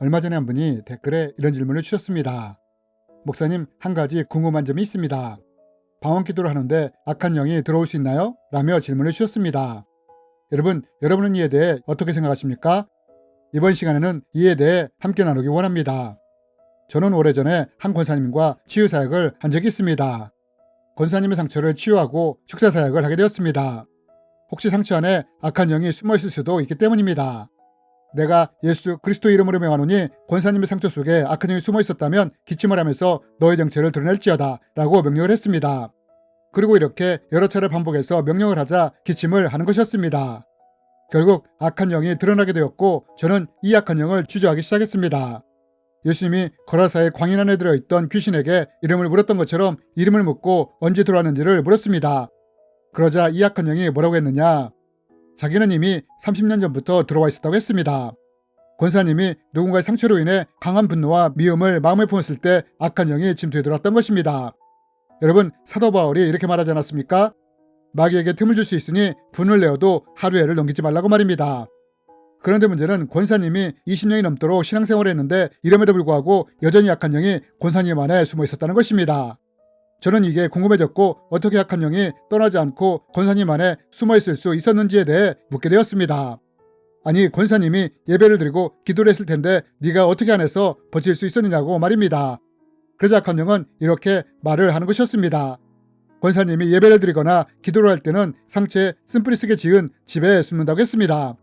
얼마 전에 한 분이 댓글에 이런 질문을 주셨습니다. 목사님, 한 가지 궁금한 점이 있습니다. 방언 기도를 하는데 악한 영이 들어올 수 있나요? 라며 질문을 주셨습니다. 여러분은 이에 대해 어떻게 생각하십니까? 이번 시간에는 이에 대해 함께 나누기 원합니다. 저는 오래전에 한 권사님과 치유사역을 한 적이 있습니다. 권사님의 상처를 치유하고 축사사역을 하게 되었습니다. 혹시 상처 안에 악한 영이 숨어 있을 수도 있기 때문입니다. 내가 예수 그리스도 이름으로 명하노니 권사님의 상처 속에 악한 영이 숨어 있었다면 기침을 하면서 너의 정체를 드러낼지어다 라고 명령을 했습니다. 그리고 이렇게 여러 차례 반복해서 명령을 하자 기침을 하는 것이었습니다. 결국 악한 영이 드러나게 되었고 저는 이 악한 영을 주저하기 시작했습니다. 예수님이 거라사의 광인 안에 들어있던 귀신에게 이름을 물었던 것처럼 이름을 묻고 언제 들어왔는지를 물었습니다. 그러자 이 악한 영이 뭐라고 했느냐? 자기는 이미 30년 전부터 들어와 있었다고 했습니다. 권사님이 누군가의 상처로 인해 강한 분노와 미움을 마음에 품었을 때 악한 영이 침투해 들어왔던 것입니다. 여러분, 사도 바울이 이렇게 말하지 않았습니까? 마귀에게 틈을 줄 수 있으니 분을 내어도 하루에를 넘기지 말라고 말입니다. 그런데 문제는 권사님이 20년이 넘도록 신앙생활을 했는데 이름에도 불구하고 여전히 악한 영이 권사님 안에 숨어 있었다는 것입니다. 저는 이게 궁금해졌고 어떻게 악한 영이 떠나지 않고 권사님 안에 숨어 있을 수 있었는지에 대해 묻게 되었습니다. 아니, 권사님이 예배를 드리고 기도를 했을 텐데 네가 어떻게 안에서 버틸 수 있었느냐고 말입니다. 그러자 악한 영은 이렇게 말을 하는 것이었습니다. 권사님이 예배를 드리거나 기도를 할 때는 상체에 쓴뿌리 쓰게 지은 집에 숨는다고 했습니다.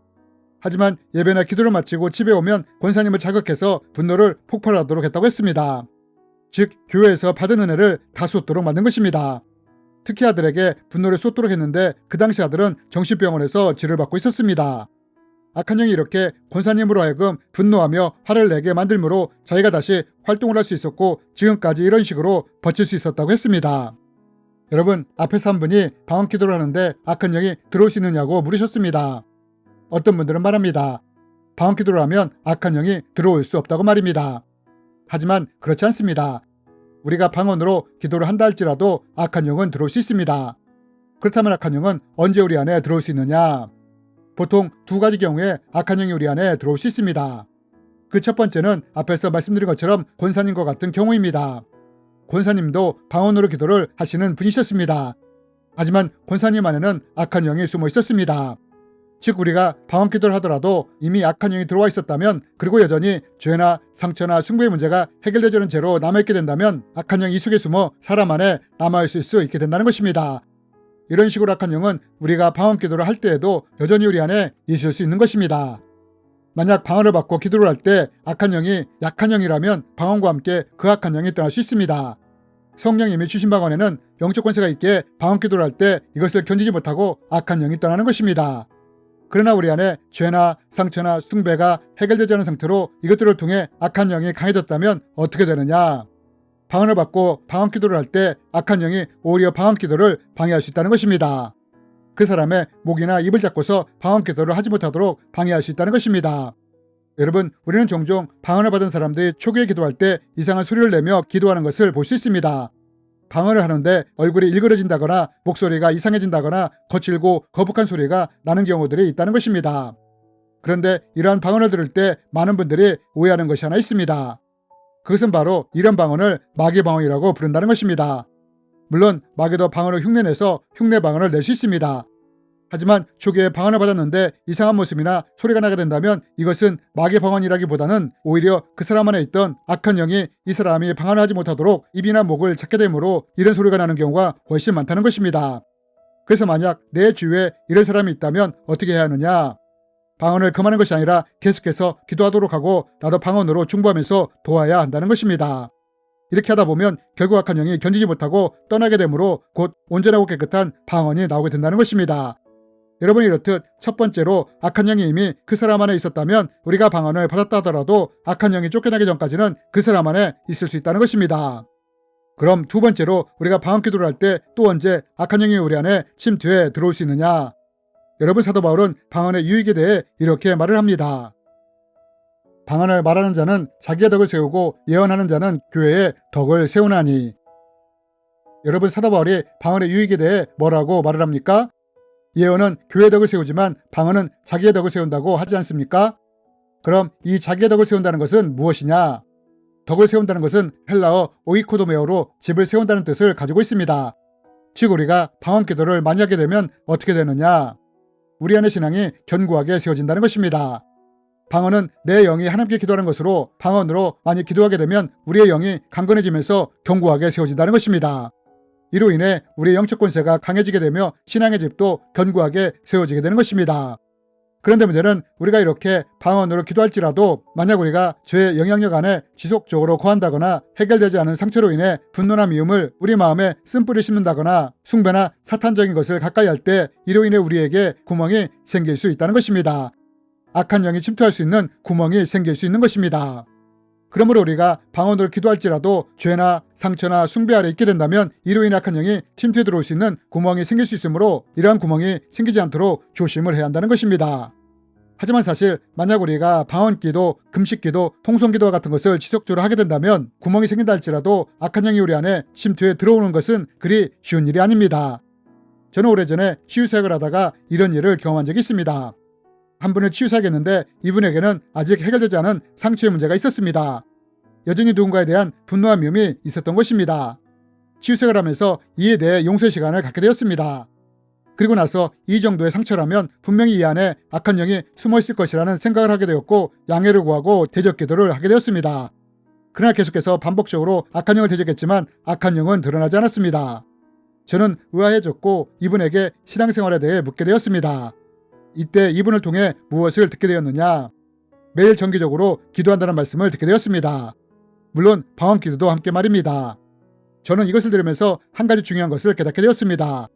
하지만 예배나 기도를 마치고 집에 오면 권사님을 자극해서 분노를 폭발하도록 했다고 했습니다. 즉, 교회에서 받은 은혜를 다 쏟도록 만든 것입니다. 특히 아들에게 분노를 쏟도록 했는데 그 당시 아들은 정신병원에서 치료를 받고 있었습니다. 악한 영이 이렇게 권사님으로 하여금 분노하며 화를 내게 만들므로 자기가 다시 활동을 할 수 있었고 지금까지 이런 식으로 버틸 수 있었다고 했습니다. 여러분, 앞에서 한 분이 방언 기도를 하는데 악한 영이 들어올 수 있느냐고 물으셨습니다. 어떤 분들은 말합니다. 방언 기도를 하면 악한 영이 들어올 수 없다고 말입니다. 하지만 그렇지 않습니다. 우리가 방언으로 기도를 한다 할지라도 악한 영은 들어올 수 있습니다. 그렇다면 악한 영은 언제 우리 안에 들어올 수 있느냐? 보통 두 가지 경우에 악한 영이 우리 안에 들어올 수 있습니다. 그 첫 번째는 앞에서 말씀드린 것처럼 권사님과 같은 경우입니다. 권사님도 방언으로 기도를 하시는 분이셨습니다. 하지만 권사님 안에는 악한 영이 숨어 있었습니다. 즉, 우리가 방언 기도를 하더라도 이미 악한 영이 들어와 있었다면, 그리고 여전히 죄나 상처나 승부의 문제가 해결되지 않은 채로 남아있게 된다면 악한 영이 이 속에 숨어 사람 안에 남아있을 수 있게 된다는 것입니다. 이런 식으로 악한 영은 우리가 방언 기도를 할 때에도 여전히 우리 안에 있을 수 있는 것입니다. 만약 방언을 받고 기도를 할 때 악한 영이 약한 영이라면 방언과 함께 그 악한 영이 떠날 수 있습니다. 성령님이 주신 방언에는 영적 권세가 있기에 방언 기도를 할 때 이것을 견디지 못하고 악한 영이 떠나는 것입니다. 그러나 우리 안에 죄나 상처나 숭배가 해결되지 않은 상태로 이것들을 통해 악한 영이 강해졌다면 어떻게 되느냐? 방언을 받고 방언 기도를 할 때 악한 영이 오히려 방언 기도를 방해할 수 있다는 것입니다. 그 사람의 목이나 입을 잡고서 방언 기도를 하지 못하도록 방해할 수 있다는 것입니다. 여러분, 우리는 종종 방언을 받은 사람들이 초기에 기도할 때 이상한 소리를 내며 기도하는 것을 볼 수 있습니다. 방언을 하는데 얼굴이 일그러진다거나 목소리가 이상해진다거나 거칠고 거북한 소리가 나는 경우들이 있다는 것입니다. 그런데 이러한 방언을 들을 때 많은 분들이 오해하는 것이 하나 있습니다. 그것은 바로 이런 방언을 마귀 방언이라고 부른다는 것입니다. 물론 마귀도 방언을 흉내내서 흉내 방언을 낼 수 있습니다. 하지만 초기에 방언을 받았는데 이상한 모습이나 소리가 나게 된다면 이것은 마귀 방언이라기보다는 오히려 그 사람 안에 있던 악한 영이 이 사람이 방언을 하지 못하도록 입이나 목을 찾게 되므로 이런 소리가 나는 경우가 훨씬 많다는 것입니다. 그래서 만약 내 주위에 이런 사람이 있다면 어떻게 해야 하느냐? 방언을 금하는 것이 아니라 계속해서 기도하도록 하고 나도 방언으로 중보하면서 도와야 한다는 것입니다. 이렇게 하다 보면 결국 악한 영이 견디지 못하고 떠나게 되므로 곧 온전하고 깨끗한 방언이 나오게 된다는 것입니다. 여러분이 이렇듯 첫 번째로 악한 영이 이미 그 사람 안에 있었다면 우리가 방언을 받았다 하더라도 악한 영이 쫓겨나기 전까지는 그 사람 안에 있을 수 있다는 것입니다. 그럼 두 번째로 우리가 방언 기도를 할 때 또 언제 악한 영이 우리 안에 침투해 들어올 수 있느냐? 여러분, 사도 바울은 방언의 유익에 대해 이렇게 말을 합니다. 방언을 말하는 자는 자기의 덕을 세우고 예언하는 자는 교회의 덕을 세우나니. 여러분, 사도 바울이 방언의 유익에 대해 뭐라고 말을 합니까? 예언은 교회의 덕을 세우지만 방언은 자기의 덕을 세운다고 하지 않습니까? 그럼 이 자기의 덕을 세운다는 것은 무엇이냐? 덕을 세운다는 것은 헬라어 오이코도메어로 집을 세운다는 뜻을 가지고 있습니다. 즉 우리가 방언 기도를 많이 하게 되면 어떻게 되느냐? 우리 안의 신앙이 견고하게 세워진다는 것입니다. 방언은 내 영이 하나님께 기도하는 것으로 방언으로 많이 기도하게 되면 우리의 영이 강건해지면서 견고하게 세워진다는 것입니다. 이로 인해 우리의 영적 권세가 강해지게 되며 신앙의 집도 견고하게 세워지게 되는 것입니다. 그런데 문제는 우리가 이렇게 방언으로 기도할지라도 만약 우리가 죄의 영향력 안에 지속적으로 거한다거나 해결되지 않은 상처로 인해 분노나 미움을 우리 마음에 쓴뿌리 심는다거나 숭배나 사탄적인 것을 가까이 할 때 이로 인해 우리에게 구멍이 생길 수 있다는 것입니다. 악한 영이 침투할 수 있는 구멍이 생길 수 있는 것입니다. 그러므로 우리가 방언으로 기도할지라도 죄나 상처나 숭배 아래 있게 된다면 이로 인해 악한 영이 침투해 들어올 수 있는 구멍이 생길 수 있으므로 이러한 구멍이 생기지 않도록 조심을 해야 한다는 것입니다. 하지만 사실 만약 우리가 방언기도, 금식기도, 통성기도와 같은 것을 지속적으로 하게 된다면 구멍이 생긴다 할지라도 악한 영이 우리 안에 침투해 들어오는 것은 그리 쉬운 일이 아닙니다. 저는 오래전에 치유사역을 하다가 이런 일을 경험한 적이 있습니다. 한 분을 치유사하겠는데 이분에게는 아직 해결되지 않은 상처의 문제가 있었습니다. 여전히 누군가에 대한 분노와 미움이 있었던 것입니다. 치유사역을 하면서 이에 대해 용서의 시간을 갖게 되었습니다. 그리고 나서 이 정도의 상처라면 분명히 이 안에 악한 영이 숨어있을 것이라는 생각을 하게 되었고 양해를 구하고 대적기도를 하게 되었습니다. 그러나 계속해서 반복적으로 악한 영을 대적했지만 악한 영은 드러나지 않았습니다. 저는 의아해졌고 이분에게 신앙생활에 대해 묻게 되었습니다. 이때 이분을 통해 무엇을 듣게 되었느냐? 매일 정기적으로 기도한다는 말씀을 듣게 되었습니다. 물론 방언 기도도 함께 말입니다. 저는 이것을 들으면서 한 가지 중요한 것을 깨닫게 되었습니다.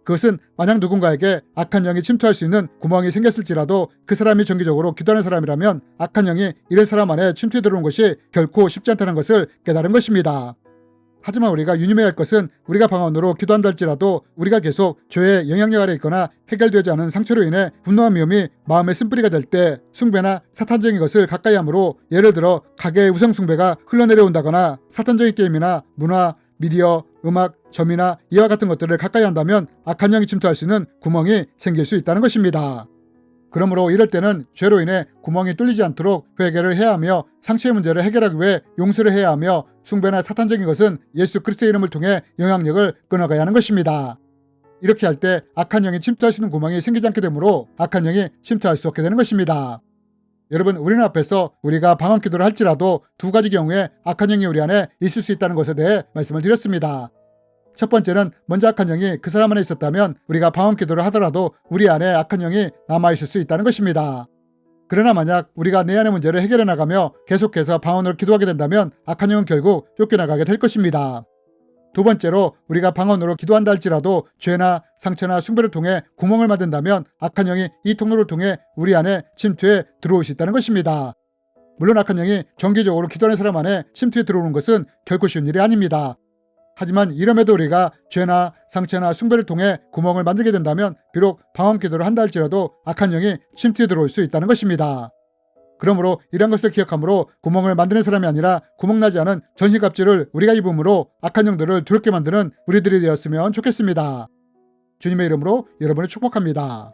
그것은 만약 누군가에게 악한 영이 침투할 수 있는 구멍이 생겼을지라도 그 사람이 정기적으로 기도하는 사람이라면 악한 영이 이런 사람 안에 침투해 들어오는 것이 결코 쉽지 않다는 것을 깨달은 것입니다. 하지만 우리가 유념해야 할 것은 우리가 방언으로 기도한다 할지라도 우리가 계속 죄의 영향력 아래 있거나 해결되지 않은 상처로 인해 분노와 미움이 마음의 쓴뿌리가 될 때 숭배나 사탄적인 것을 가까이 함으로 예를 들어 가게의 우상 숭배가 흘러내려온다거나 사탄적인 게임이나 문화, 미디어, 음악, 점이나 이와 같은 것들을 가까이 한다면 악한 영이 침투할 수 있는 구멍이 생길 수 있다는 것입니다. 그러므로 이럴 때는 죄로 인해 구멍이 뚫리지 않도록 회개를 해야 하며 상처의 문제를 해결하기 위해 용서를 해야 하며 숭배나 사탄적인 것은 예수 그리스도의 이름을 통해 영향력을 끊어가야 하는 것입니다. 이렇게 할 때 악한 영이 침투할 수 있는 구멍이 생기지 않게 되므로 악한 영이 침투할 수 없게 되는 것입니다. 여러분, 우리는 앞에서 우리가 방언 기도를 할지라도 두 가지 경우에 악한 영이 우리 안에 있을 수 있다는 것에 대해 말씀을 드렸습니다. 첫 번째는 먼저 악한 영이 그 사람 안에 있었다면 우리가 방언 기도를 하더라도 우리 안에 악한 영이 남아있을 수 있다는 것입니다. 그러나 만약 우리가 내 안의 문제를 해결해 나가며 계속해서 방언으로 기도하게 된다면 악한 영은 결국 쫓겨나가게 될 것입니다. 두 번째로 우리가 방언으로 기도한다 할지라도 죄나 상처나 숭배를 통해 구멍을 만든다면 악한 영이 이 통로를 통해 우리 안에 침투해 들어올 수 있다는 것입니다. 물론 악한 영이 정기적으로 기도하는 사람 안에 침투해 들어오는 것은 결코 쉬운 일이 아닙니다. 하지만 이럼에도 우리가 죄나 상처나 숭배를 통해 구멍을 만들게 된다면 비록 방언 기도를 한다 할지라도 악한 영이 침투해 들어올 수 있다는 것입니다. 그러므로 이런 것을 기억함으로 구멍을 만드는 사람이 아니라 구멍나지 않은 전신갑주를 우리가 입음으로 악한 영들을 두렵게 만드는 우리들이 되었으면 좋겠습니다. 주님의 이름으로 여러분을 축복합니다.